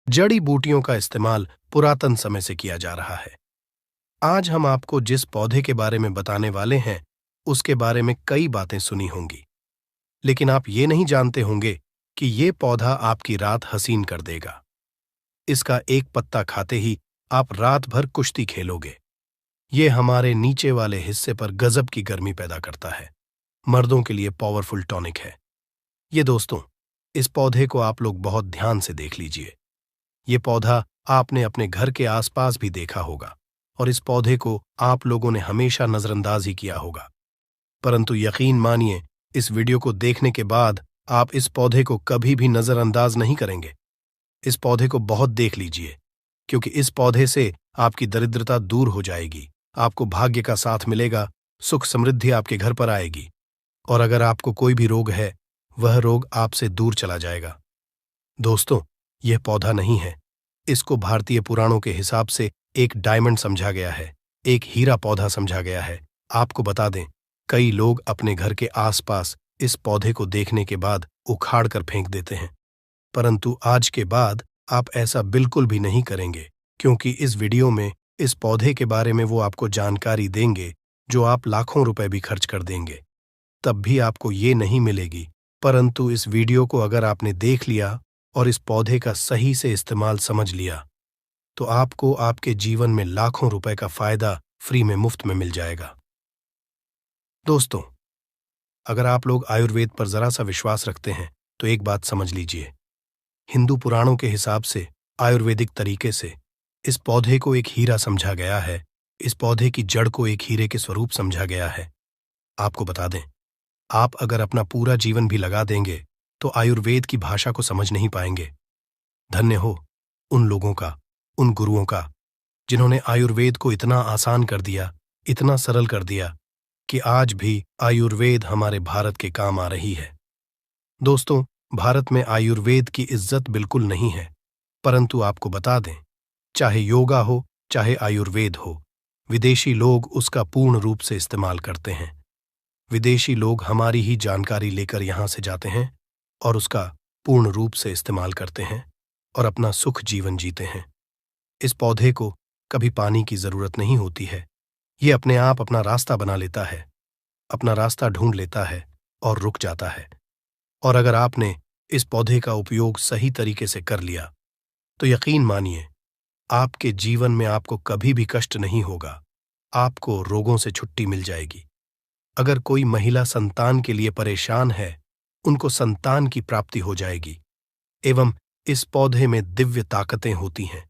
जड़ी बूटियों का इस्तेमाल पुरातन समय से किया जा रहा है। आज हम आपको जिस पौधे के बारे में बताने वाले हैं, उसके बारे में कई बातें सुनी होंगी, लेकिन आप ये नहीं जानते होंगे कि ये पौधा आपकी रात हसीन कर देगा। इसका एक पत्ता खाते ही आप रात भर कुश्ती खेलोगे। ये हमारे नीचे वाले हिस्से पर गजब की गर्मी पैदा करता है। मर्दों के लिए पावरफुल टॉनिक है ये। दोस्तों, इस पौधे को आप लोग बहुत ध्यान से देख लीजिए। ये पौधा आपने अपने घर के आसपास भी देखा होगा और इस पौधे को आप लोगों ने हमेशा नजरअंदाज ही किया होगा। परंतु यकीन मानिए, इस वीडियो को देखने के बाद आप इस पौधे को कभी भी नजरअंदाज नहीं करेंगे। इस पौधे को बहुत देख लीजिए, क्योंकि इस पौधे से आपकी दरिद्रता दूर हो जाएगी, आपको भाग्य का साथ मिलेगा, सुख समृद्धि आपके घर पर आएगी, और अगर आपको कोई भी रोग है, वह रोग आपसे दूर चला जाएगा। दोस्तों, यह पौधा नहीं है। इसको भारतीय पुराणों के हिसाब से एक डायमंड समझा गया है, एक हीरा पौधा समझा गया है। आपको बता दें, कई लोग अपने घर के आसपास इस पौधे को देखने के बाद उखाड़ कर फेंक देते हैं, परंतु आज के बाद आप ऐसा बिल्कुल भी नहीं करेंगे, क्योंकि इस वीडियो में इस पौधे के बारे में वो आपको जानकारी देंगे जो आप लाखों रुपए भी खर्च कर देंगे, तब भी आपको ये नहीं मिलेगी। परंतु इस वीडियो को अगर आपने देख लिया और इस पौधे का सही से इस्तेमाल समझ लिया, तो आपको आपके जीवन में लाखों रुपए का फायदा फ्री में, मुफ्त में मिल जाएगा। दोस्तों, अगर आप लोग आयुर्वेद पर जरा सा विश्वास रखते हैं तो एक बात समझ लीजिए, हिंदू पुराणों के हिसाब से आयुर्वेदिक तरीके से इस पौधे को एक हीरा समझा गया है। इस पौधे की जड़ को एक हीरे के स्वरूप समझा गया है। आपको बता दें, आप अगर अपना पूरा जीवन भी लगा देंगे तो आयुर्वेद की भाषा को समझ नहीं पाएंगे। धन्य हो उन लोगों का, उन गुरुओं का, जिन्होंने आयुर्वेद को इतना आसान कर दिया, इतना सरल कर दिया कि आज भी आयुर्वेद हमारे भारत के काम आ रही है। दोस्तों, भारत में आयुर्वेद की इज्जत बिल्कुल नहीं है, परंतु आपको बता दें, चाहे योगा हो, चाहे आयुर्वेद हो, विदेशी लोग उसका पूर्ण रूप से इस्तेमाल करते हैं। विदेशी लोग हमारी ही जानकारी लेकर यहाँ से जाते हैं और उसका पूर्ण रूप से इस्तेमाल करते हैं और अपना सुख जीवन जीते हैं। इस पौधे को कभी पानी की जरूरत नहीं होती है। ये अपने आप अपना रास्ता बना लेता है, अपना रास्ता ढूंढ लेता है और रुक जाता है। और अगर आपने इस पौधे का उपयोग सही तरीके से कर लिया, तो यकीन मानिए, आपके जीवन में आपको कभी भी कष्ट नहीं होगा, आपको रोगों से छुट्टी मिल जाएगी। अगर कोई महिला संतान के लिए परेशान है, उनको संतान की प्राप्ति हो जाएगी। एवं इस पौधे में दिव्य ताकतें होती हैं,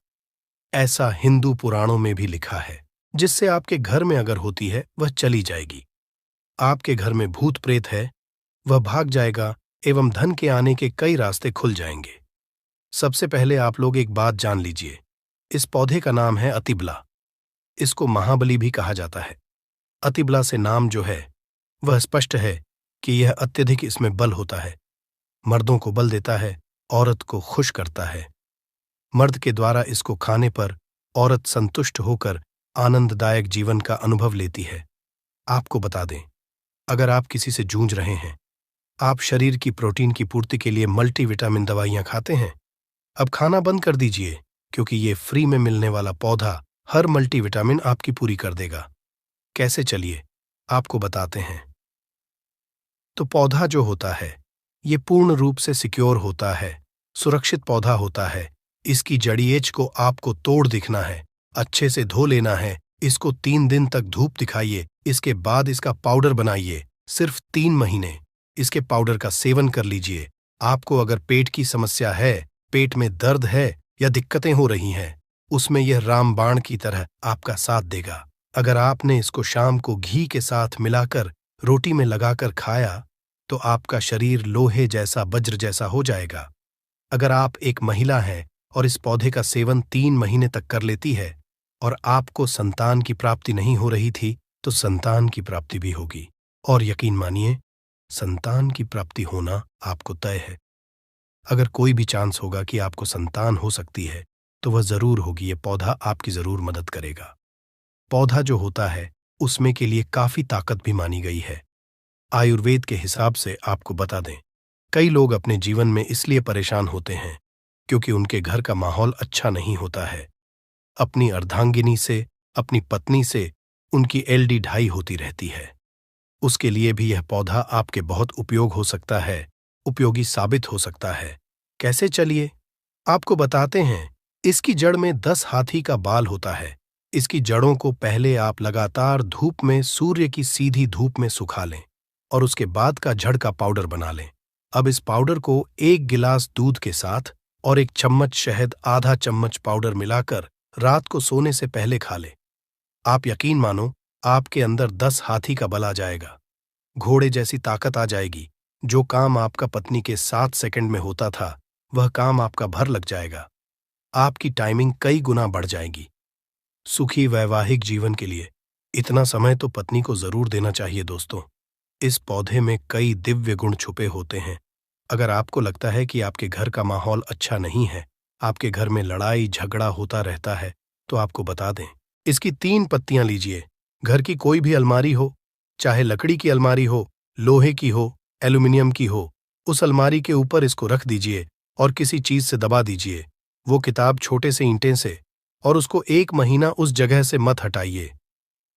ऐसा हिंदू पुराणों में भी लिखा है, जिससे आपके घर में अगर होती है वह चली जाएगी। आपके घर में भूत प्रेत है, वह भाग जाएगा एवं धन के आने के कई रास्ते खुल जाएंगे। सबसे पहले आप लोग एक बात जान लीजिए, इस पौधे का नाम है अतिबला। इसको महाबली भी कहा जाता है। अतिबला से नाम जो है वह स्पष्ट है कि यह अत्यधिक इसमें बल होता है। मर्दों को बल देता है, औरत को खुश करता है। मर्द के द्वारा इसको खाने पर औरत संतुष्ट होकर आनंददायक जीवन का अनुभव लेती है। आपको बता दें, अगर आप किसी से जूझ रहे हैं, आप शरीर की प्रोटीन की पूर्ति के लिए मल्टीविटामिन दवाइयां खाते हैं, अब खाना बंद कर दीजिए, क्योंकि ये फ्री में मिलने वाला पौधा हर मल्टीविटामिन आपकी पूरी कर देगा। कैसे, चलिए आपको बताते हैं। तो पौधा जो होता है, ये पूर्ण रूप से सिक्योर होता है, सुरक्षित पौधा होता है। इसकी जड़िएच को आपको तोड़ दिखना है, अच्छे से धो लेना है, इसको 3 दिन तक धूप दिखाइए, इसके बाद इसका पाउडर बनाइए। सिर्फ 3 महीने इसके पाउडर का सेवन कर लीजिए। आपको अगर पेट की समस्या है, पेट में दर्द है या दिक्कतें हो रही हैं, उसमें यह रामबाण की तरह आपका साथ देगा। अगर आपने इसको शाम को घी के साथ मिलाकर रोटी में लगाकर खाया, तो आपका शरीर लोहे जैसा, वज्र जैसा हो जाएगा। अगर आप एक महिला हैं और इस पौधे का सेवन 3 महीने तक कर लेती है और आपको संतान की प्राप्ति नहीं हो रही थी, तो संतान की प्राप्ति भी होगी। और यकीन मानिए, संतान की प्राप्ति होना आपको तय है। अगर कोई भी चांस होगा कि आपको संतान हो सकती है, तो वह जरूर होगी। ये पौधा आपकी जरूर मदद करेगा। पौधा जो होता है, उसमें के लिए काफी ताकत भी मानी गई है। आयुर्वेद के हिसाब से आपको बता दें, कई लोग अपने जीवन में इसलिए परेशान होते हैं क्योंकि उनके घर का माहौल अच्छा नहीं होता है। अपनी अर्धांगिनी से, अपनी पत्नी से उनकी एलडी ढाई होती रहती है। उसके लिए भी यह पौधा आपके बहुत उपयोग हो सकता है, उपयोगी साबित हो सकता है। कैसे, चलिए आपको बताते हैं। इसकी जड़ में 10 हाथी का बाल होता है। इसकी जड़ों को पहले आप लगातार धूप में, सूर्य की सीधी धूप में सुखा लें और उसके बाद का जड़ का पाउडर बना लें। अब इस पाउडर को 1 गिलास दूध के साथ और 1 चम्मच शहद, आधा चम्मच पाउडर मिलाकर रात को सोने से पहले खा लें। आप यकीन मानो, आपके अंदर 10 हाथी का बल आ जाएगा, घोड़े जैसी ताकत आ जाएगी। जो काम आपका पत्नी के 7 सेकंड में होता था, वह काम आपका भर लग जाएगा। आपकी टाइमिंग कई गुना बढ़ जाएगी। सुखी वैवाहिक जीवन के लिए इतना समय तो पत्नी को जरूर देना चाहिए दोस्तों। इस पौधे में कई दिव्य गुण छुपे होते हैं। अगर आपको लगता है कि आपके घर का माहौल अच्छा नहीं है, आपके घर में लड़ाई झगड़ा होता रहता है, तो आपको बता दें, इसकी 3 पत्तियां लीजिए। घर की कोई भी अलमारी हो, चाहे लकड़ी की अलमारी हो, लोहे की हो, एल्यूमिनियम की हो, उस अलमारी के ऊपर इसको रख दीजिए और किसी चीज से दबा दीजिए। वो किताब छोटे से ईंटे से, और उसको 1 महीना उस जगह से मत हटाइए।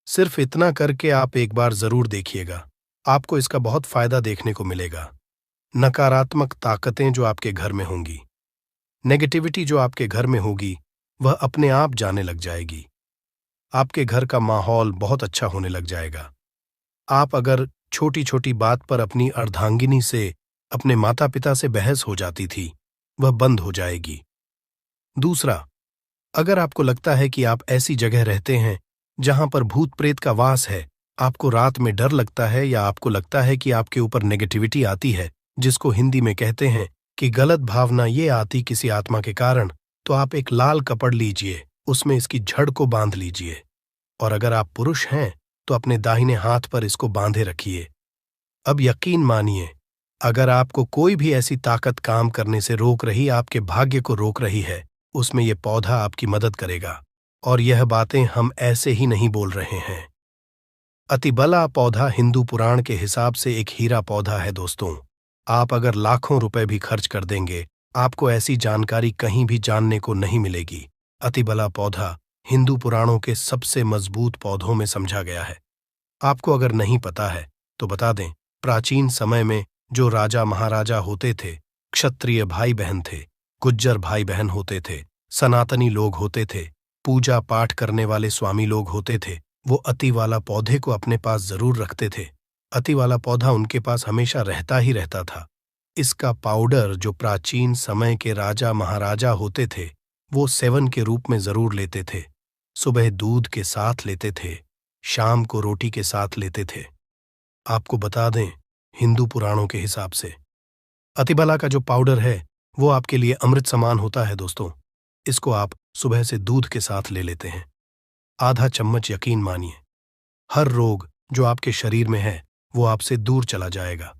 सिर्फ इतना करके आप एक बार जरूर देखिएगा, आपको इसका बहुत फायदा देखने को मिलेगा। नकारात्मक ताकतें जो आपके घर में होंगी, नेगेटिविटी जो आपके घर में होगी, वह अपने आप जाने लग जाएगी। आपके घर का माहौल बहुत अच्छा होने लग जाएगा। आप अगर छोटी छोटी बात पर अपनी अर्धांगिनी से, अपने माता पिता से बहस हो जाती थी, वह बंद हो जाएगी। दूसरा, अगर आपको लगता है कि आप ऐसी जगह रहते हैं जहां पर भूत प्रेत का वास है, आपको रात में डर लगता है, या आपको लगता है कि आपके ऊपर नेगेटिविटी आती है, जिसको हिंदी में कहते हैं कि गलत भावना ये आती किसी आत्मा के कारण, तो आप एक लाल कपड़ लीजिए, उसमें इसकी जड़ को बांध लीजिए। और अगर आप पुरुष हैं तो अपने दाहिने हाथ पर इसको बांधे रखिए। अब यकीन मानिए, अगर आपको कोई भी ऐसी ताकत काम करने से रोक रही, आपके भाग्य को रोक रही है, उसमें यह पौधा आपकी मदद करेगा। और यह बातें हम ऐसे ही नहीं बोल रहे हैं। अतिबला पौधा हिंदू पुराण के हिसाब से एक हीरा पौधा है दोस्तों। आप अगर लाखों रुपए भी खर्च कर देंगे, आपको ऐसी जानकारी कहीं भी जानने को नहीं मिलेगी। अतिबला पौधा हिंदू पुराणों के सबसे मजबूत पौधों में समझा गया है। आपको अगर नहीं पता है तो बता दें, प्राचीन समय में जो राजा महाराजा होते थे, क्षत्रिय भाई बहन थे, गुज्जर भाई बहन होते थे, सनातनी लोग होते थे, पूजा पाठ करने वाले स्वामी लोग होते थे, वो अति वाला पौधे को अपने पास जरूर रखते थे। अति वाला पौधा उनके पास हमेशा रहता ही रहता था। इसका पाउडर जो प्राचीन समय के राजा महाराजा होते थे, वो सेवन के रूप में जरूर लेते थे। सुबह दूध के साथ लेते थे, शाम को रोटी के साथ लेते थे। आपको बता दें, हिंदू पुराणों के हिसाब से अतिबला का जो पाउडर है, वो आपके लिए अमृत समान होता है दोस्तों। इसको आप सुबह से दूध के साथ ले लेते हैं, आधा चम्मच। यकीन मानिए, हर रोग जो आपके शरीर में है वो आपसे दूर चला जाएगा।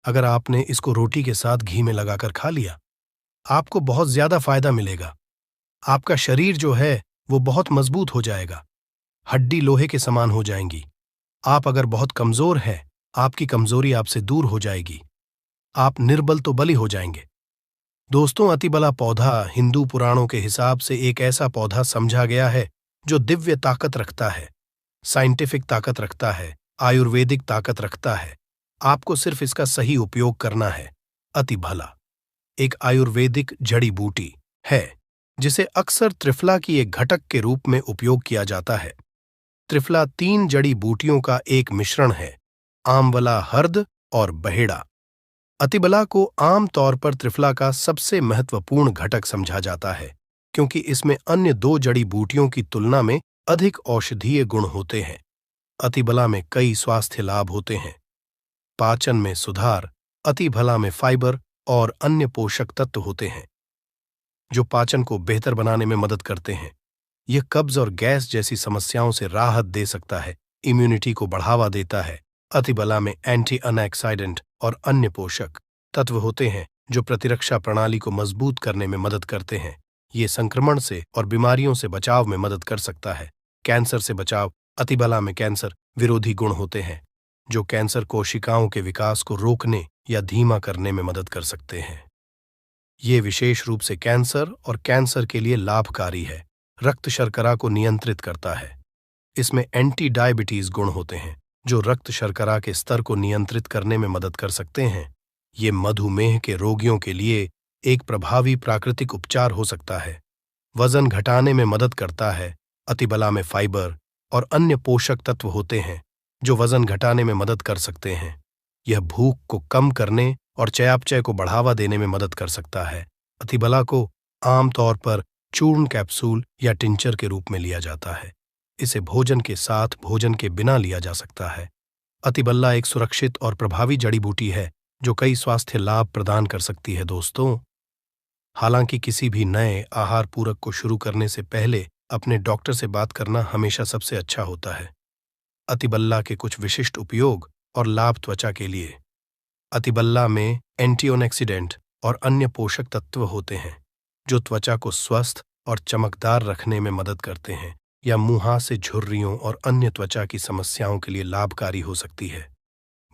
अगर आपने इसको रोटी के साथ घी में लगाकर खा लिया, आपको बहुत ज्यादा फायदा मिलेगा। आपका शरीर जो है वो बहुत मजबूत हो जाएगा, हड्डी लोहे के समान हो जाएंगी। आप अगर बहुत कमजोर हैं, आपकी कमजोरी आपसे दूर हो जाएगी। आप निर्बल तो बली हो जाएंगे। दोस्तों, अतिबला पौधा हिंदू पुराणों के हिसाब से एक ऐसा पौधा समझा गया है जो दिव्य ताकत रखता है, साइंटिफिक ताकत रखता है, आयुर्वेदिक ताकत रखता है। आपको सिर्फ इसका सही उपयोग करना है। अतिबला एक आयुर्वेदिक जड़ी बूटी है जिसे अक्सर त्रिफला की एक घटक के रूप में उपयोग किया जाता है। त्रिफला 3 जड़ी बूटियों का एक मिश्रण है, आमवला, हर्द और बहेड़ा। अतिबला को आम तौर पर त्रिफला का सबसे महत्वपूर्ण घटक समझा जाता है, क्योंकि इसमें अन्य 2 जड़ी बूटियों की तुलना में अधिक औषधीय गुण होते हैं। अतिबला में कई स्वास्थ्य लाभ होते हैं। पाचन में सुधार, अतिबला में फाइबर और अन्य पोषक तत्व होते हैं जो पाचन को बेहतर बनाने में मदद करते हैं। यह कब्ज और गैस जैसी समस्याओं से राहत दे सकता है, इम्यूनिटी को बढ़ावा देता है। अतिबला में एंटी अनऑक्सीडेंट और अन्य पोषक तत्व होते हैं जो प्रतिरक्षा प्रणाली को मजबूत करने में मदद करते हैं। ये संक्रमण से और बीमारियों से बचाव में मदद कर सकता है। कैंसर से बचाव, अतिबला में कैंसर विरोधी गुण होते हैं जो कैंसर कोशिकाओं के विकास को रोकने या धीमा करने में मदद कर सकते हैं। ये विशेष रूप से कैंसर और कैंसर के लिए लाभकारी है। रक्त शर्करा को नियंत्रित करता है। इसमें एंटी डायबिटीज गुण होते हैं जो रक्त शर्करा के स्तर को नियंत्रित करने में मदद कर सकते हैं। ये मधुमेह के रोगियों के लिए एक प्रभावी प्राकृतिक उपचार हो सकता है। वजन घटाने में मदद करता है। अतिबला में फाइबर और अन्य पोषक तत्व होते हैं जो वजन घटाने में मदद कर सकते हैं। यह भूख को कम करने और चयापचय को बढ़ावा देने में मदद कर सकता है। अतिबला को आमतौर पर चूर्ण कैप्सूल या टिंचर के रूप में लिया जाता है। इसे भोजन के साथ, भोजन के बिना लिया जा सकता है। अतिबल्ला एक सुरक्षित और प्रभावी जड़ी बूटी है जो कई स्वास्थ्य लाभ प्रदान कर सकती है। दोस्तों, हालांकि किसी भी नए आहार पूरक को शुरू करने से पहले अपने डॉक्टर से बात करना हमेशा सबसे अच्छा होता है। अतिबल्ला के कुछ विशिष्ट उपयोग और लाभ त्वचा के लिए। अतिबल्ला में एंटीऑक्सीडेंट और अन्य पोषक तत्व होते हैं जो त्वचा को स्वस्थ और चमकदार रखने में मदद करते हैं या मुंह से झुर्रियों और अन्य त्वचा की समस्याओं के लिए लाभकारी हो सकती है।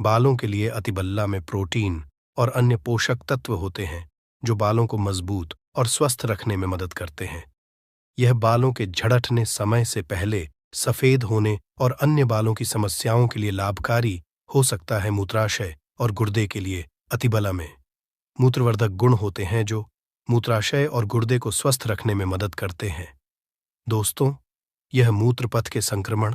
बालों के लिए अतिबल्ला में प्रोटीन और अन्य पोषक तत्व होते हैं जो बालों को मजबूत और स्वस्थ रखने में मदद करते हैं। यह बालों के झड़ने समय से पहले सफेद होने और अन्य बालों की समस्याओं के लिए लाभकारी हो सकता है। मूत्राशय और गुर्दे के लिए अतिबला में मूत्रवर्धक गुण होते हैं जो मूत्राशय और गुर्दे को स्वस्थ रखने में मदद करते हैं। दोस्तों, यह मूत्रपथ के संक्रमण,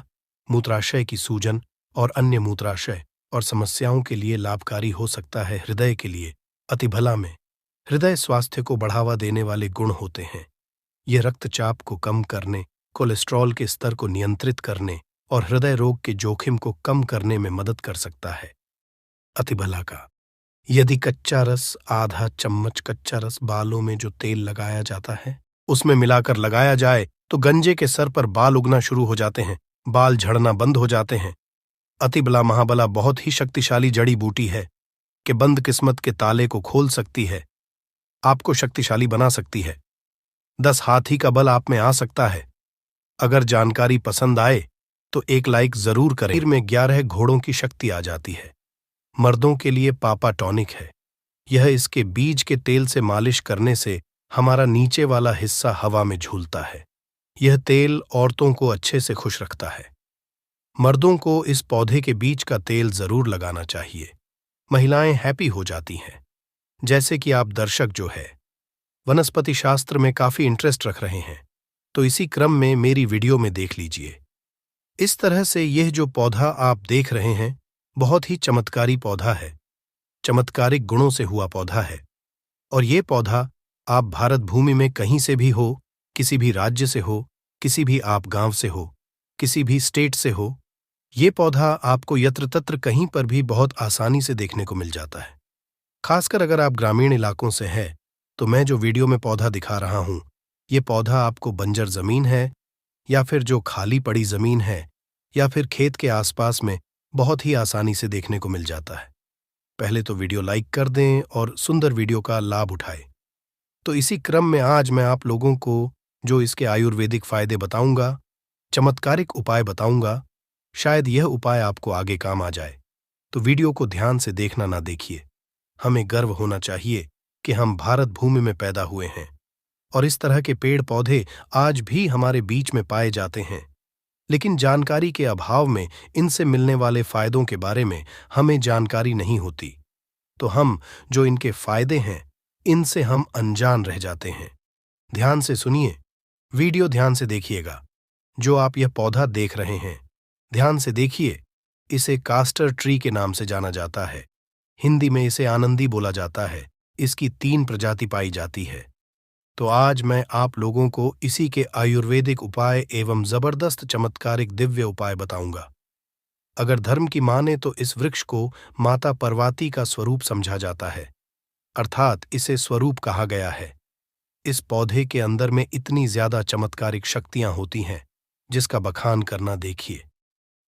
मूत्राशय की सूजन और अन्य मूत्राशय और समस्याओं के लिए लाभकारी हो सकता है। हृदय के लिए अतिबला में हृदय स्वास्थ्य को बढ़ावा देने वाले गुण होते हैं। यह रक्तचाप को कम करने, कोलेस्ट्रॉल के स्तर को नियंत्रित करने और हृदय रोग के जोखिम को कम करने में मदद कर सकता है। अतिबला का यदि कच्चा रस, आधा चम्मच कच्चा रस बालों में जो तेल लगाया जाता है उसमें मिलाकर लगाया जाए तो गंजे के सर पर बाल उगना शुरू हो जाते हैं, बाल झड़ना बंद हो जाते हैं। अतिबला महाबला बहुत ही शक्तिशाली जड़ी बूटी है कि बंद किस्मत के ताले को खोल सकती है, आपको शक्तिशाली बना सकती है। 10 हाथी का बल आप में आ सकता है। अगर जानकारी पसंद आए तो एक लाइक जरूर करें। शरीर में 11 घोड़ों की शक्ति आ जाती है। मर्दों के लिए पापा टॉनिक है। यह इसके बीज के तेल से मालिश करने से हमारा नीचे वाला हिस्सा हवा में झूलता है। यह तेल औरतों को अच्छे से खुश रखता है। मर्दों को इस पौधे के बीज का तेल जरूर लगाना चाहिए। महिलाएं हैप्पी हो जाती हैं। जैसे कि आप दर्शक जो है वनस्पति शास्त्र में काफी इंटरेस्ट रख रहे हैं तो इसी क्रम में मेरी वीडियो में देख लीजिए। इस तरह से यह जो पौधा आप देख रहे हैं बहुत ही चमत्कारी पौधा है, चमत्कारिक गुणों से हुआ पौधा है। और ये पौधा आप भारत भूमि में कहीं से भी हो, किसी भी राज्य से हो, किसी भी आप गांव से हो, किसी भी स्टेट से हो, ये पौधा आपको यत्र तत्र कहीं पर भी बहुत आसानी से देखने को मिल जाता है। खासकर अगर आप ग्रामीण इलाकों से हैं तो मैं जो वीडियो में पौधा दिखा रहा हूं, ये पौधा आपको बंजर जमीन है या फिर जो खाली पड़ी जमीन है या फिर खेत के आसपास में बहुत ही आसानी से देखने को मिल जाता है। पहले तो वीडियो लाइक कर दें और सुंदर वीडियो का लाभ उठाएं। तो इसी क्रम में आज मैं आप लोगों को जो इसके आयुर्वेदिक फायदे बताऊंगा, चमत्कारिक उपाय बताऊंगा, शायद यह उपाय आपको आगे काम आ जाए। तो वीडियो को ध्यान से देखना ना देखिए। हमें गर्व होना चाहिए कि हम भारत भूमि में पैदा हुए हैं और इस तरह के पेड़ पौधे आज भी हमारे बीच में पाए जाते हैं। लेकिन जानकारी के अभाव में इनसे मिलने वाले फायदों के बारे में हमें जानकारी नहीं होती, तो हम जो इनके फायदे हैं इनसे हम अनजान रह जाते हैं। ध्यान से सुनिए, वीडियो ध्यान से देखिएगा। जो आप यह पौधा देख रहे हैं ध्यान से देखिए। इसे कास्टर ट्री के नाम से जाना जाता है। हिंदी में इसे आनंदी बोला जाता है। इसकी 3 प्रजाति पाई जाती है। तो आज मैं आप लोगों को इसी के आयुर्वेदिक उपाय एवं जबरदस्त चमत्कारिक दिव्य उपाय बताऊंगा। अगर धर्म की माने तो इस वृक्ष को माता पार्वती का स्वरूप समझा जाता है, अर्थात इसे स्वरूप कहा गया है। इस पौधे के अंदर में इतनी ज्यादा चमत्कारिक शक्तियां होती हैं जिसका बखान करना देखिए।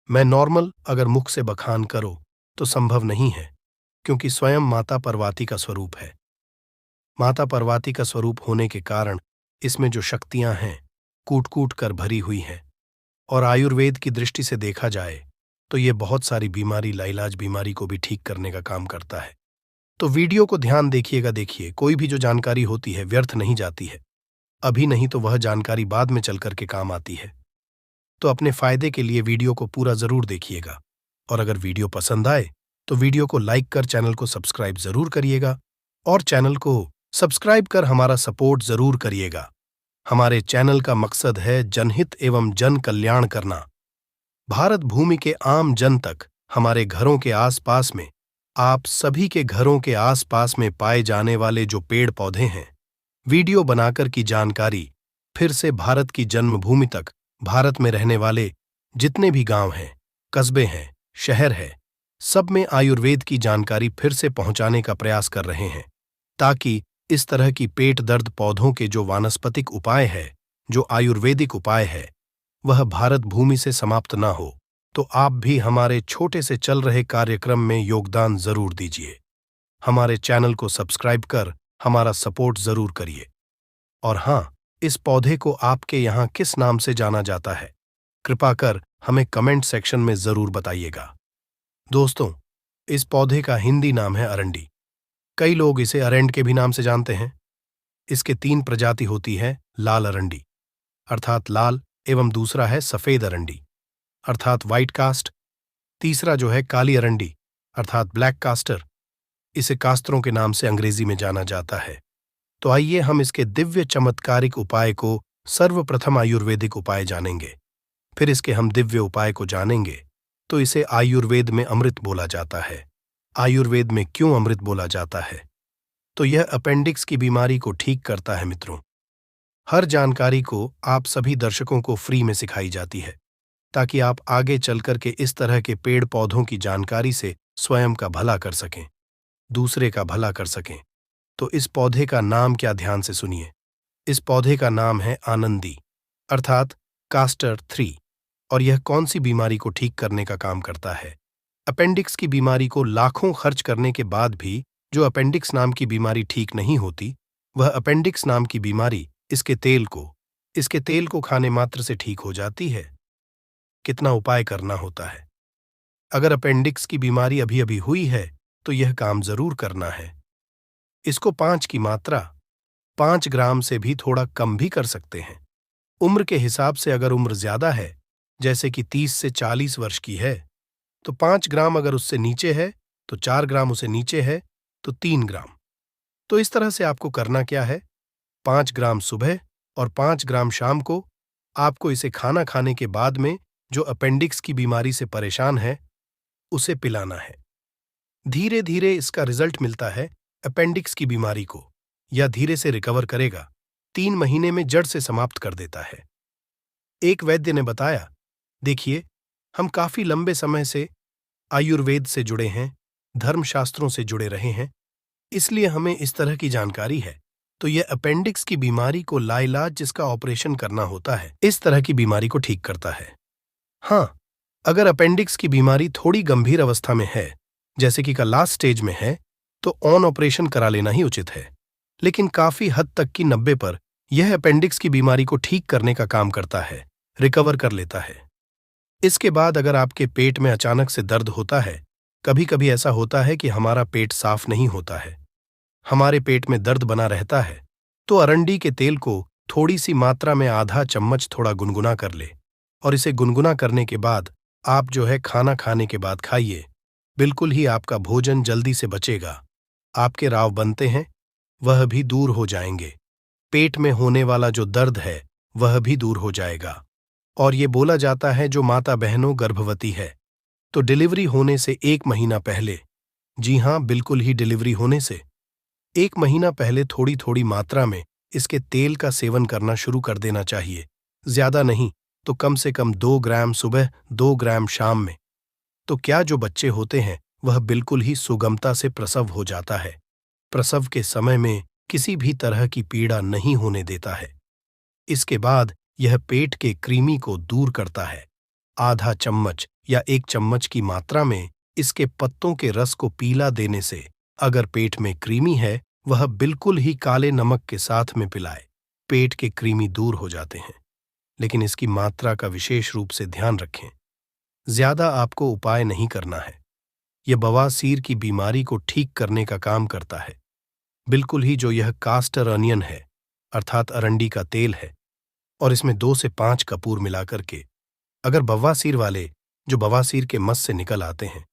मैं नॉर्मल अगर मुख से बखान करो तो संभव नहीं है, क्योंकि स्वयं माता पार्वती का स्वरूप है। माता पार्वती का स्वरूप होने के कारण इसमें जो शक्तियां हैं कूट कूट कर भरी हुई हैं। और आयुर्वेद की दृष्टि से देखा जाए तो ये बहुत सारी बीमारी, लाइलाज बीमारी को भी ठीक करने का काम करता है। तो वीडियो को ध्यान देखिएगा। देखिए, कोई भी जो जानकारी होती है व्यर्थ नहीं जाती है। अभी नहीं तो वह जानकारी बाद में चल कर के काम आती है। तो अपने फायदे के लिए वीडियो को पूरा जरूर देखिएगा। और अगर वीडियो पसंद आए तो वीडियो को लाइक कर चैनल को सब्सक्राइब जरूर करिएगा। और चैनल को सब्सक्राइब कर हमारा सपोर्ट जरूर करिएगा। हमारे चैनल का मकसद है जनहित एवं जन कल्याण करना। भारत भूमि के आम जन तक, हमारे घरों के आसपास में, आप सभी के घरों के आसपास में पाए जाने वाले जो पेड़ पौधे हैं, वीडियो बनाकर की जानकारी फिर से भारत की जन्मभूमि तक, भारत में रहने वाले जितने भी गांव हैं, कस्बे हैं, शहर है, सब में आयुर्वेद की जानकारी फिर से पहुंचाने का प्रयास कर रहे हैं, ताकि इस तरह की पेट दर्द पौधों के जो वानस्पतिक उपाय है, जो आयुर्वेदिक उपाय है, वह भारत भूमि से समाप्त ना हो। तो आप भी हमारे छोटे से चल रहे कार्यक्रम में योगदान जरूर दीजिए। हमारे चैनल को सब्सक्राइब कर हमारा सपोर्ट जरूर करिए। और हाँ, इस पौधे को आपके यहाँ किस नाम से जाना जाता है, कृपा कर हमें कमेंट सेक्शन में जरूर बताइएगा। दोस्तों, इस पौधे का हिंदी नाम है अरंडी। कई लोग इसे अरेंड के भी नाम से जानते हैं। इसके 3 प्रजाति होती है। लाल अरंडी अर्थात लाल, एवं दूसरा है सफेद अरंडी अर्थात व्हाइट कास्ट, तीसरा जो है काली अरंडी अर्थात ब्लैक कास्टर। इसे कास्तरों के नाम से अंग्रेजी में जाना जाता है। तो आइए हम इसके दिव्य चमत्कारिक उपाय को, सर्वप्रथम आयुर्वेदिक उपाय जानेंगे। फिर इसके हम दिव्य उपाय को जानेंगे। तो इसे आयुर्वेद में अमृत बोला जाता है। आयुर्वेद में क्यों अमृत बोला जाता है? तो यह अपेंडिक्स की बीमारी को ठीक करता है। मित्रों, हर जानकारी को आप सभी दर्शकों को फ्री में सिखाई जाती है, ताकि आप आगे चलकर के इस तरह के पेड़ पौधों की जानकारी से स्वयं का भला कर सकें, दूसरे का भला कर सकें। तो इस पौधे का नाम क्या, ध्यान से सुनिए। इस पौधे का नाम है आनंदी अर्थात कास्टर 3। और यह कौन सी बीमारी को ठीक करने का काम करता है? अपेंडिक्स की बीमारी को लाखों खर्च करने के बाद भी जो अपेंडिक्स नाम की बीमारी ठीक नहीं होती, वह अपेंडिक्स नाम की बीमारी इसके तेल को खाने मात्र से ठीक हो जाती है। कितना उपाय करना होता है। अगर अपेंडिक्स की बीमारी अभी अभी हुई है तो यह काम जरूर करना है। इसको 5 की मात्रा 5 ग्राम से भी थोड़ा कम भी कर सकते हैं। उम्र के हिसाब से अगर उम्र ज्यादा है, जैसे कि 30 से 40 वर्ष की है, तो 5 ग्राम, अगर उससे नीचे है तो 4 ग्राम, उसे नीचे है तो 3 ग्राम। तो इस तरह से आपको करना क्या है, 5 ग्राम सुबह और 5 ग्राम शाम को आपको इसे खाना खाने के बाद में जो अपेंडिक्स की बीमारी से परेशान है उसे पिलाना है। धीरे धीरे इसका रिजल्ट मिलता है अपेंडिक्स की बीमारी को, या धीरे से रिकवर करेगा, 3 महीने में जड़ से समाप्त कर देता है। एक वैद्य ने बताया, देखिए, हम काफी लंबे समय से आयुर्वेद से जुड़े हैं, धर्मशास्त्रों से जुड़े रहे हैं, इसलिए हमें इस तरह की जानकारी है। तो यह अपेंडिक्स की बीमारी को लाइलाज जिसका ऑपरेशन करना होता है, इस तरह की बीमारी को ठीक करता है। हाँ, अगर अपेंडिक्स की बीमारी थोड़ी गंभीर अवस्था में है, जैसे कि का लास्ट स्टेज में है, तो ऑन ऑपरेशन करा लेना ही उचित है। लेकिन काफी हद तक की 90 पर यह अपेंडिक्स की बीमारी को ठीक करने का काम करता है, रिकवर कर लेता है। इसके बाद अगर आपके पेट में अचानक से दर्द होता है, कभी कभी ऐसा होता है कि हमारा पेट साफ नहीं होता है, हमारे पेट में दर्द बना रहता है, तो अरंडी के तेल को थोड़ी सी मात्रा में आधा चम्मच थोड़ा गुनगुना कर ले, और इसे गुनगुना करने के बाद आप जो है खाना खाने के बाद खाइए। बिल्कुल ही आपका भोजन जल्दी से बचेगा, आपके राव बनते हैं वह भी दूर हो जाएंगे, पेट में होने वाला जो दर्द है वह भी दूर हो जाएगा। और ये बोला जाता है जो माता बहनों गर्भवती है तो डिलीवरी होने से 1 महीना पहले, जी हाँ, बिल्कुल ही डिलीवरी होने से 1 महीना पहले थोड़ी थोड़ी मात्रा में इसके तेल का सेवन करना शुरू कर देना चाहिए। ज्यादा नहीं तो कम से कम 2 ग्राम सुबह, 2 ग्राम शाम में। तो क्या जो बच्चे होते हैं वह बिल्कुल ही सुगमता से प्रसव हो जाता है। प्रसव के समय में किसी भी तरह की पीड़ा नहीं होने देता है। इसके बाद यह पेट के कृमि को दूर करता है। आधा चम्मच या 1 चम्मच की मात्रा में इसके पत्तों के रस को पीला देने से अगर पेट में कृमि है, वह बिल्कुल ही काले नमक के साथ में पिलाए, पेट के कृमि दूर हो जाते हैं। लेकिन इसकी मात्रा का विशेष रूप से ध्यान रखें। ज्यादा आपको उपाय नहीं करना है। यह बवासीर की बीमारी को ठीक करने का काम करता है, बिल्कुल ही जो यह कास्टर अनियन है, अर्थात अरंडी का तेल है, और इसमें 2 से 5 कपूर मिलाकर के अगर बवासीर वाले जो बवासीर के मस से निकल आते हैं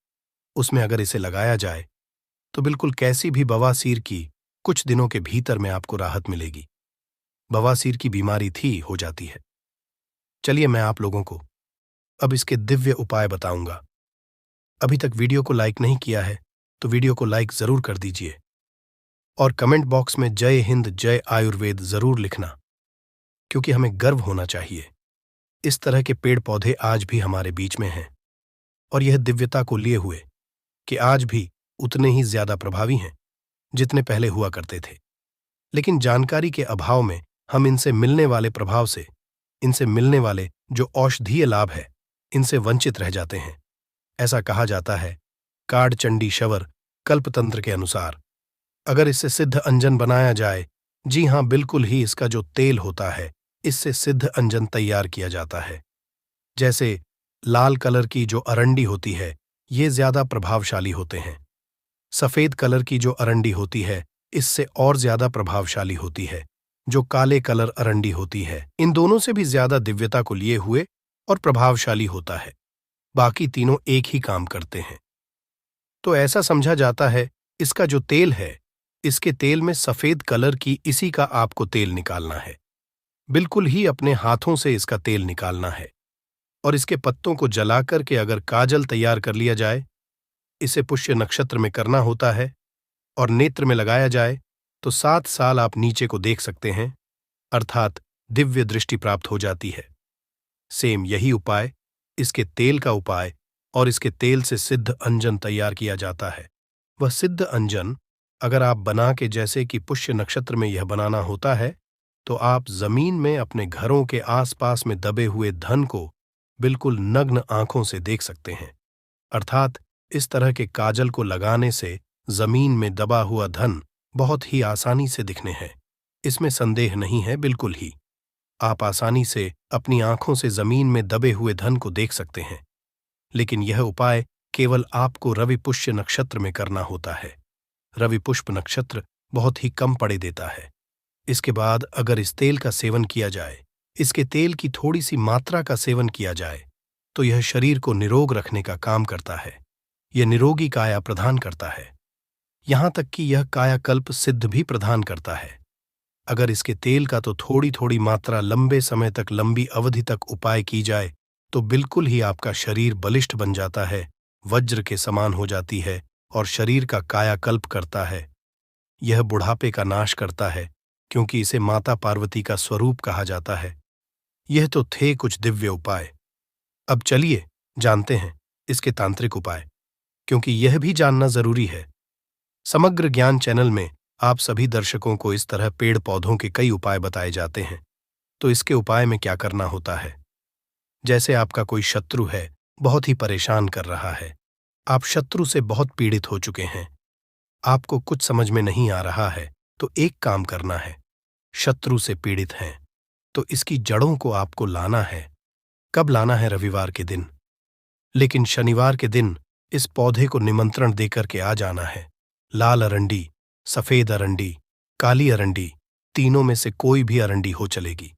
उसमें अगर इसे लगाया जाए तो बिल्कुल कैसी भी बवासीर की कुछ दिनों के भीतर में आपको राहत मिलेगी। बवासीर की बीमारी थी हो जाती है। चलिए मैं आप लोगों को अब इसके दिव्य उपाय बताऊंगा। अभी तक वीडियो को लाइक नहीं किया है तो वीडियो को लाइक जरूर कर दीजिए और कमेंट बॉक्स में जय हिंद जय आयुर्वेद जरूर लिखना, क्योंकि हमें गर्व होना चाहिए इस तरह के पेड़ पौधे आज भी हमारे बीच में हैं और यह दिव्यता को लिए हुए कि आज भी उतने ही ज्यादा प्रभावी हैं जितने पहले हुआ करते थे। लेकिन जानकारी के अभाव में हम इनसे मिलने वाले प्रभाव से, इनसे मिलने वाले जो औषधीय लाभ है, इनसे वंचित रह जाते हैं। ऐसा कहा जाता है काढ़चंडी शवर कल्पतंत्र के अनुसार अगर इससे सिद्ध अंजन बनाया जाए, जी हां बिल्कुल ही इसका जो तेल होता है इससे सिद्ध अंजन तैयार किया जाता है। जैसे लाल कलर की जो अरंडी होती है ये ज्यादा प्रभावशाली होते हैं, सफेद कलर की जो अरंडी होती है इससे और ज्यादा प्रभावशाली होती है, जो काले कलर अरंडी होती है इन दोनों से भी ज्यादा दिव्यता को लिए हुए और प्रभावशाली होता है। बाकी तीनों एक ही काम करते हैं। तो ऐसा समझा जाता है इसका जो तेल है, इसके तेल में सफेद कलर की इसी का आपको तेल निकालना है, बिल्कुल ही अपने हाथों से इसका तेल निकालना है और इसके पत्तों को जला करके अगर काजल तैयार कर लिया जाए, इसे पुष्य नक्षत्र में करना होता है और नेत्र में लगाया जाए तो 7 साल आप नीचे को देख सकते हैं, अर्थात दिव्य दृष्टि प्राप्त हो जाती है। सेम यही उपाय, इसके तेल का उपाय और इसके तेल से सिद्ध अंजन तैयार किया जाता है। वह सिद्ध अंजन अगर आप बना के जैसे कि पुष्य नक्षत्र में यह बनाना होता है तो आप जमीन में अपने घरों के आसपास में दबे हुए धन को बिल्कुल नग्न आंखों से देख सकते हैं। अर्थात इस तरह के काजल को लगाने से जमीन में दबा हुआ धन बहुत ही आसानी से दिखने हैं, इसमें संदेह नहीं है। बिल्कुल ही आप आसानी से अपनी आंखों से जमीन में दबे हुए धन को देख सकते हैं। लेकिन यह उपाय केवल आपको रवि पुष्य नक्षत्र में करना होता है। रवि पुष्प नक्षत्र बहुत ही कम पड़े देता है। इसके बाद अगर इस तेल का सेवन किया जाए, इसके तेल की थोड़ी सी मात्रा का सेवन किया जाए तो यह शरीर को निरोग रखने का काम करता है। यह निरोगी काया प्रदान करता है, यहां तक कि यह कायाकल्प सिद्ध भी प्रदान करता है। अगर इसके तेल का तो थोड़ी थोड़ी मात्रा लंबे समय तक, लंबी अवधि तक उपाय की जाए तो बिल्कुल ही आपका शरीर बलिष्ठ बन जाता है, वज्र के समान हो जाती है और शरीर का कायाकल्प करता है। यह बुढ़ापे का नाश करता है, क्योंकि इसे माता पार्वती का स्वरूप कहा जाता है। यह तो थे कुछ दिव्य उपाय। अब चलिए जानते हैं इसके तांत्रिक उपाय, क्योंकि यह भी जानना जरूरी है। समग्र ज्ञान चैनल में आप सभी दर्शकों को इस तरह पेड़ पौधों के कई उपाय बताए जाते हैं। तो इसके उपाय में क्या करना होता है? जैसे आपका कोई शत्रु है, बहुत ही परेशान कर रहा है, आप शत्रु से बहुत पीड़ित हो चुके हैं, आपको कुछ समझ में नहीं आ रहा है, तो एक काम करना है। शत्रु से पीड़ित हैं तो इसकी जड़ों को आपको लाना है। कब लाना है? रविवार के दिन। लेकिन शनिवार के दिन इस पौधे को निमंत्रण देकर के आ जाना है। लाल अरंडी, सफेद अरंडी, काली अरंडी, तीनों में से कोई भी अरंडी हो चलेगी।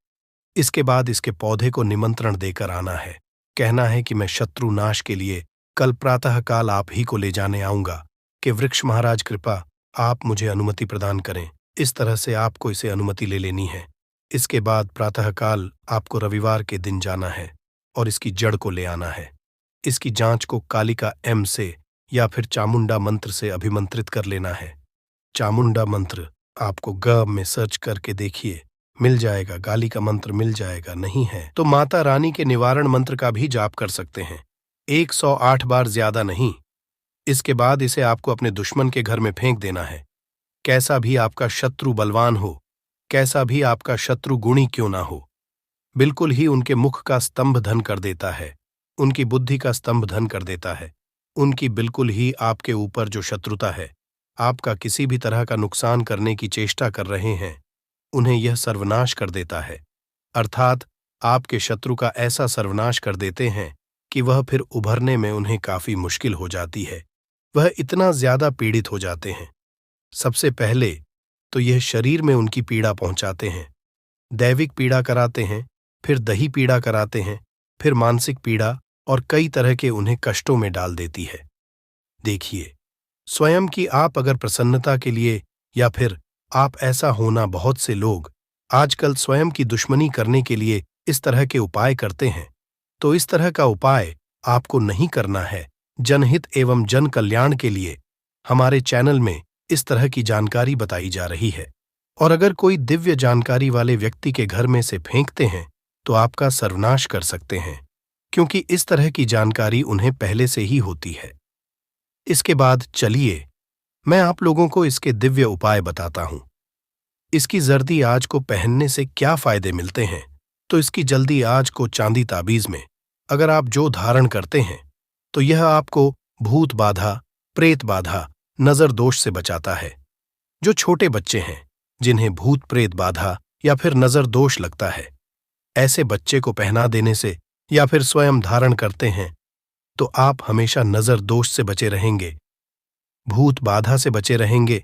इसके बाद इसके पौधे को निमंत्रण देकर आना है। कहना है कि मैं शत्रु नाश के लिए कल प्रातःकाल आप ही को ले जाने आऊंगा, कि वृक्ष महाराज कृपा आप मुझे अनुमति प्रदान करें। इस तरह से आपको इसे अनुमति ले लेनी है। इसके बाद प्रातःकाल आपको रविवार के दिन जाना है और इसकी जड़ को ले आना है। इसकी जांच को कालिका एम से या फिर चामुंडा मंत्र से अभिमंत्रित कर लेना है। चामुंडा मंत्र आपको ग में सर्च करके देखिए, मिल जाएगा। गाली का मंत्र मिल जाएगा। नहीं है तो माता रानी के निवारण मंत्र का भी जाप कर सकते हैं, 108 बार, ज्यादा नहीं। इसके बाद इसे आपको अपने दुश्मन के घर में फेंक देना है। कैसा भी आपका शत्रु बलवान हो, कैसा भी आपका शत्रु गुणी क्यों ना हो, बिल्कुल ही उनके मुख का स्तंभ धन कर देता है, उनकी बुद्धि का स्तंभ धन कर देता है। उनकी बिल्कुल ही आपके ऊपर जो शत्रुता है, आपका किसी भी तरह का नुकसान करने की चेष्टा कर रहे हैं, उन्हें यह सर्वनाश कर देता है। अर्थात आपके शत्रु का ऐसा सर्वनाश कर देते हैं कि वह फिर उभरने में उन्हें काफी मुश्किल हो जाती है। वह इतना ज्यादा पीड़ित हो जाते हैं। सबसे पहले तो यह शरीर में उनकी पीड़ा पहुंचाते हैं, दैविक पीड़ा कराते हैं, फिर दही पीड़ा कराते हैं, फिर मानसिक पीड़ा और कई तरह के उन्हें कष्टों में डाल देती है। देखिए, स्वयं की आप अगर प्रसन्नता के लिए या फिर आप ऐसा होना, बहुत से लोग आजकल स्वयं की दुश्मनी करने के लिए इस तरह के उपाय करते हैं, तो इस तरह का उपाय आपको नहीं करना है। जनहित एवं जन कल्याण के लिए हमारे चैनल में इस तरह की जानकारी बताई जा रही है, और अगर कोई दिव्य जानकारी वाले व्यक्ति के घर में से फेंकते हैं तो आपका सर्वनाश कर सकते हैं, क्योंकि इस तरह की जानकारी उन्हें पहले से ही होती है। इसके बाद चलिए मैं आप लोगों को इसके दिव्य उपाय बताता हूं। इसकी जर्दी आज को पहनने से क्या फायदे मिलते हैं, तो इसकी जल्दी आज को चांदी ताबीज में अगर आप जो धारण करते हैं तो यह आपको भूत बाधा, प्रेत बाधा, नजर दोष से बचाता है। जो छोटे बच्चे हैं जिन्हें भूत प्रेत बाधा या फिर नजर दोष लगता है, ऐसे बच्चे को पहना देने से या फिर स्वयं धारण करते हैं तो आप हमेशा नजर दोष से बचे रहेंगे, भूत बाधा से बचे रहेंगे,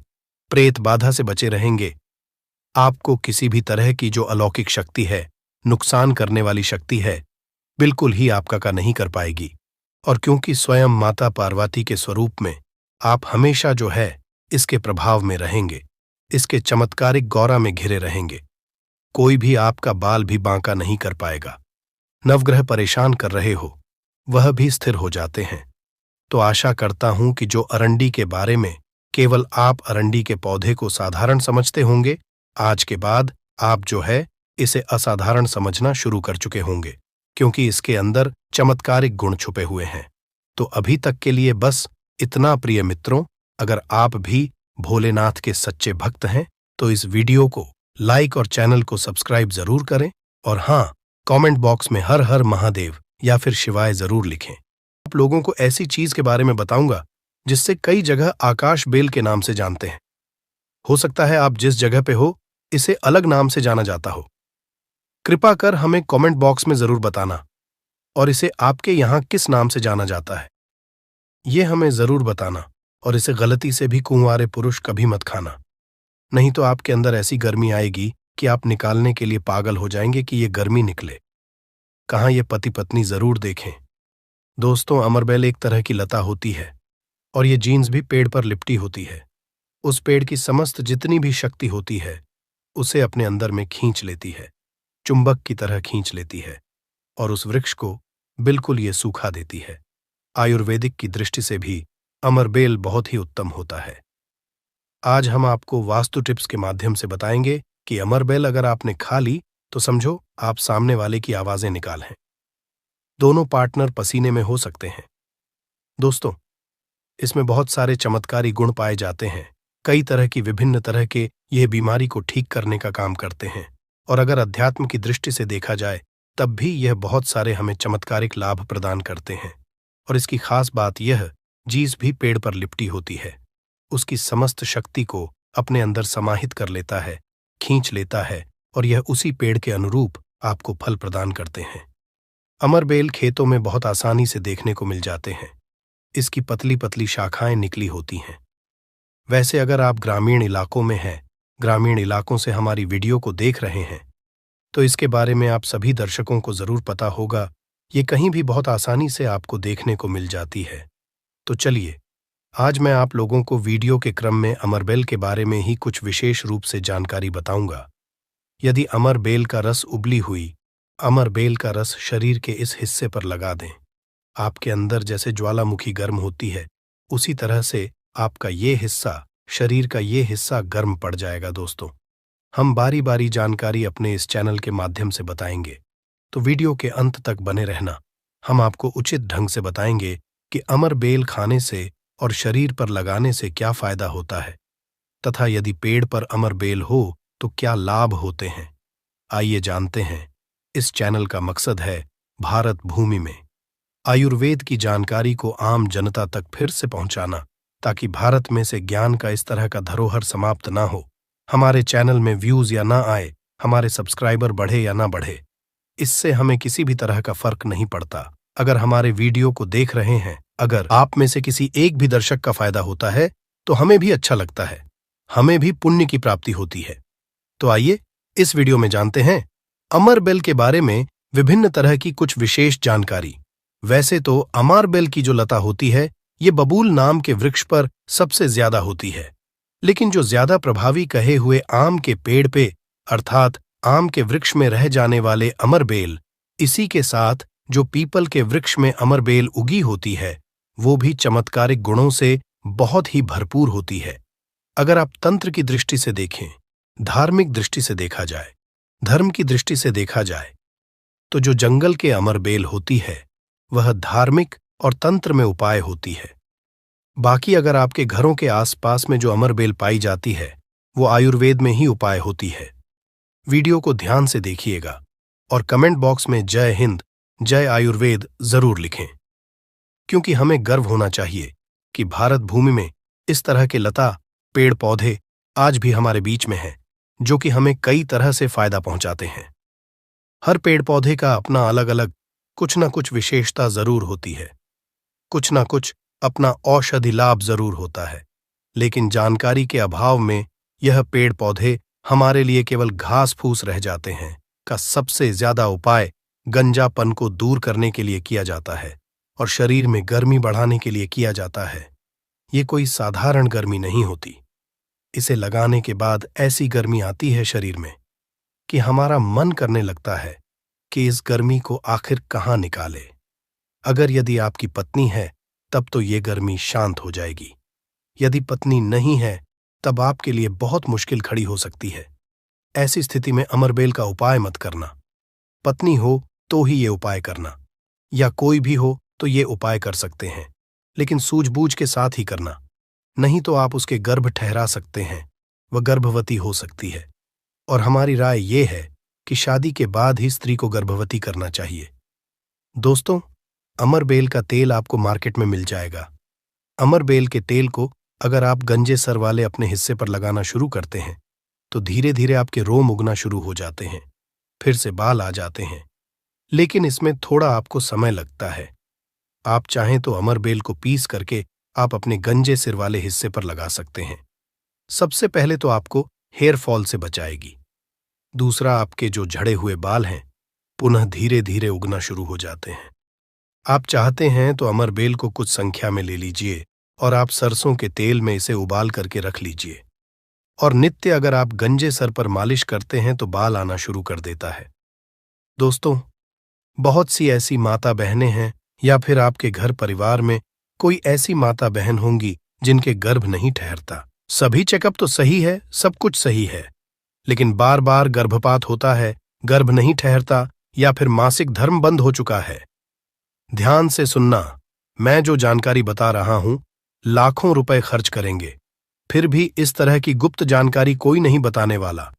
प्रेत बाधा से बचे रहेंगे। आपको किसी भी तरह की जो अलौकिक शक्ति है, नुकसान करने वाली शक्ति है, बिल्कुल ही आपका का नहीं कर पाएगी। और क्योंकि स्वयं माता पार्वती के स्वरूप में आप हमेशा जो है इसके प्रभाव में रहेंगे, इसके चमत्कारिक गौरा में घिरे रहेंगे, कोई भी आपका बाल भी बांका नहीं कर पाएगा। नवग्रह परेशान कर रहे हो वह भी स्थिर हो जाते हैं। तो आशा करता हूं कि जो अरंडी के बारे में केवल आप अरंडी के पौधे को साधारण समझते होंगे, आज के बाद आप जो है इसे असाधारण समझना शुरू कर चुके होंगे, क्योंकि इसके अंदर चमत्कारिक गुण छुपे हुए हैं। तो अभी तक के लिए बस इतना प्रिय मित्रों, अगर आप भी भोलेनाथ के सच्चे भक्त हैं तो इस वीडियो को लाइक और चैनल को सब्सक्राइब जरूर करें, और हाँ, कमेंट बॉक्स में हर हर महादेव या फिर शिवाय जरूर लिखें। आप लोगों को ऐसी चीज के बारे में बताऊंगा जिससे कई जगह आकाश बेल के नाम से जानते हैं। हो सकता है आप जिस जगह पे हो इसे अलग नाम से जाना जाता हो। कृपा कर हमें कमेंट बॉक्स में जरूर बताना, और इसे आपके यहां किस नाम से जाना जाता है ये हमें जरूर बताना। और इसे गलती से भी कुंवारे पुरुष कभी मत खाना, नहीं तो आपके अंदर ऐसी गर्मी आएगी कि आप निकालने के लिए पागल हो जाएंगे कि ये गर्मी निकले। कहाँ ये पति पत्नी जरूर देखें। दोस्तों, अमरबेल एक तरह की लता होती है और ये जीन्स भी पेड़ पर लिपटी होती है। उस पेड़ की समस्त जितनी भी शक्ति होती है उसे अपने अंदर में खींच लेती है, चुंबक की तरह खींच लेती है, और उस वृक्ष को बिल्कुल ये सूखा देती है। आयुर्वेदिक की दृष्टि से भी अमरबेल बहुत ही उत्तम होता है। आज हम आपको वास्तु टिप्स के माध्यम से बताएंगे कि अमरबेल अगर आपने खा ली तो समझो आप सामने वाले की आवाजें निकाल हैं। दोनों पार्टनर पसीने में हो सकते हैं। दोस्तों, इसमें बहुत सारे चमत्कारी गुण पाए जाते हैं। कई तरह की विभिन्न तरह के यह बीमारी को ठीक करने का काम करते हैं, और अगर अध्यात्म की दृष्टि से देखा जाए तब भी यह बहुत सारे हमें चमत्कारिक लाभ प्रदान करते हैं। और इसकी खास बात यह, जीस भी पेड़ पर लिपटी होती है, उसकी समस्त शक्ति को अपने अंदर समाहित कर लेता है, खींच लेता है, और यह उसी पेड़ के अनुरूप आपको फल प्रदान करते हैं। अमरबेल खेतों में बहुत आसानी से देखने को मिल जाते हैं। इसकी पतली पतली शाखाएं निकली होती हैं। वैसे अगर आप ग्रामीण इलाकों में हैं, ग्रामीण इलाकों से हमारी वीडियो को देख रहे हैं, तो इसके बारे में आप सभी दर्शकों को जरूर पता होगा। ये कहीं भी बहुत आसानी से आपको देखने को मिल जाती है। तो चलिए, आज मैं आप लोगों को वीडियो के क्रम में अमरबेल के बारे में ही कुछ विशेष रूप से जानकारी बताऊंगा। यदि अमरबेल का रस उबली हुई अमरबेल का रस शरीर के इस हिस्से पर लगा दें, आपके अंदर जैसे ज्वालामुखी गर्म होती है, उसी तरह से आपका ये हिस्सा, शरीर का ये हिस्सा गर्म पड़ जाएगा। दोस्तों, हम बारी बारी जानकारी अपने इस चैनल के माध्यम से बताएंगे, तो वीडियो के अंत तक बने रहना। हम आपको उचित ढंग से बताएंगे कि अमरबेल खाने से और शरीर पर लगाने से क्या फायदा होता है, तथा यदि पेड़ पर अमरबेल हो तो क्या लाभ होते हैं। आइए जानते हैं। इस चैनल का मकसद है भारत भूमि में आयुर्वेद की जानकारी को आम जनता तक फिर से पहुंचाना, ताकि भारत में से ज्ञान का इस तरह का धरोहर समाप्त ना हो। हमारे चैनल में व्यूज या ना आए, हमारे सब्सक्राइबर बढ़े या ना बढ़े, इससे हमें किसी भी तरह का फर्क नहीं पड़ता। अगर हमारे वीडियो को देख रहे हैं, अगर आप में से किसी एक भी दर्शक का फायदा होता है तो हमें भी अच्छा लगता है, हमें भी पुण्य की प्राप्ति होती है। तो आइए इस वीडियो में जानते हैं अमर बेल के बारे में विभिन्न तरह की कुछ विशेष जानकारी। वैसे तो अमर बेल की जो लता होती है ये बबूल नाम के वृक्ष पर सबसे ज्यादा होती है, लेकिन जो ज्यादा प्रभावी कहे हुए आम के पेड़ पे अर्थात आम के वृक्ष में रह जाने वाले अमर बेल, इसी के साथ जो पीपल के वृक्ष में अमर बेल उगी होती है वो भी चमत्कारिक गुणों से बहुत ही भरपूर होती है। अगर आप तंत्र की दृष्टि से देखें, धार्मिक दृष्टि से देखा जाए, धर्म की दृष्टि से देखा जाए तो जो जंगल के अमर बेल होती है वह धार्मिक और तंत्र में उपाय होती है। बाकी अगर आपके घरों के आसपास में जो अमर बेल पाई जाती है वो आयुर्वेद में ही उपाय होती है। वीडियो को ध्यान से देखिएगा और कमेंट बॉक्स में जय हिंद, जय आयुर्वेद जरूर लिखें, क्योंकि हमें गर्व होना चाहिए कि भारत भूमि में इस तरह के लता पेड़ पौधे आज भी हमारे बीच में हैं जो कि हमें कई तरह से फायदा पहुंचाते हैं। हर पेड़ पौधे का अपना अलग अलग कुछ न कुछ विशेषता जरूर होती है, कुछ न कुछ अपना औषधि लाभ जरूर होता है, लेकिन जानकारी के अभाव में यह पेड़ पौधे हमारे लिए केवल घास फूस रह जाते हैं। का सबसे ज्यादा उपाय गंजापन को दूर करने के लिए किया जाता है और शरीर में गर्मी बढ़ाने के लिए किया जाता है। ये कोई साधारण गर्मी नहीं होती। इसे लगाने के बाद ऐसी गर्मी आती है शरीर में कि हमारा मन करने लगता है कि इस गर्मी को आखिर कहाँ निकाले। अगर यदि आपकी पत्नी है तब तो ये गर्मी शांत हो जाएगी, यदि पत्नी नहीं है तब आपके लिए बहुत मुश्किल खड़ी हो सकती है। ऐसी स्थिति में अमरबेल का उपाय मत करना। पत्नी हो तो ही ये उपाय करना, या कोई भी हो तो ये उपाय कर सकते हैं, लेकिन सूझबूझ के साथ ही करना, नहीं तो आप उसके गर्भ ठहरा सकते हैं, वह गर्भवती हो सकती है। और हमारी राय ये है कि शादी के बाद ही स्त्री को गर्भवती करना चाहिए। दोस्तों, अमरबेल का तेल आपको मार्केट में मिल जाएगा। अमरबेल के तेल को अगर आप गंजे सर वाले अपने हिस्से पर लगाना शुरू करते हैं तो धीरे धीरे आपके रोम उगना शुरू हो जाते हैं, फिर से बाल आ जाते हैं, लेकिन इसमें थोड़ा आपको समय लगता है। आप चाहें तो अमरबेल को पीस करके आप अपने गंजे सिर वाले हिस्से पर लगा सकते हैं। सबसे पहले तो आपको हेयर फॉल से बचाएगी, दूसरा आपके जो झड़े हुए बाल हैं पुनः धीरे धीरे उगना शुरू हो जाते हैं। आप चाहते हैं तो अमरबेल को कुछ संख्या में ले लीजिए और आप सरसों के तेल में इसे उबाल करके रख लीजिए, और नित्य अगर आप गंजे सर पर मालिश करते हैं तो बाल आना शुरू कर देता है। दोस्तों, बहुत सी ऐसी माता बहनें हैं या फिर आपके घर परिवार में कोई ऐसी माता बहन होंगी जिनके गर्भ नहीं ठहरता। सभी चेकअप तो सही है, सब कुछ सही है, लेकिन बार बार गर्भपात होता है, गर्भ नहीं ठहरता, या फिर मासिक धर्म बंद हो चुका है। ध्यान से सुनना, मैं जो जानकारी बता रहा हूं लाखों रुपए खर्च करेंगे, फिर भी इस तरह की गुप्त जानकारी कोई नहीं बताने वाला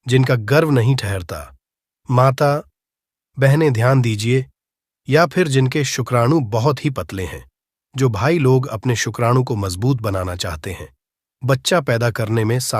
जिनका गर्भ नहीं ठहरता। माता बहनें ध्यान दीजिए, या फिर जिनके शुक्राणु बहुत ही पतले हैं, जो भाई लोग अपने शुक्राणु को मजबूत बनाना चाहते हैं, बच्चा पैदा करने में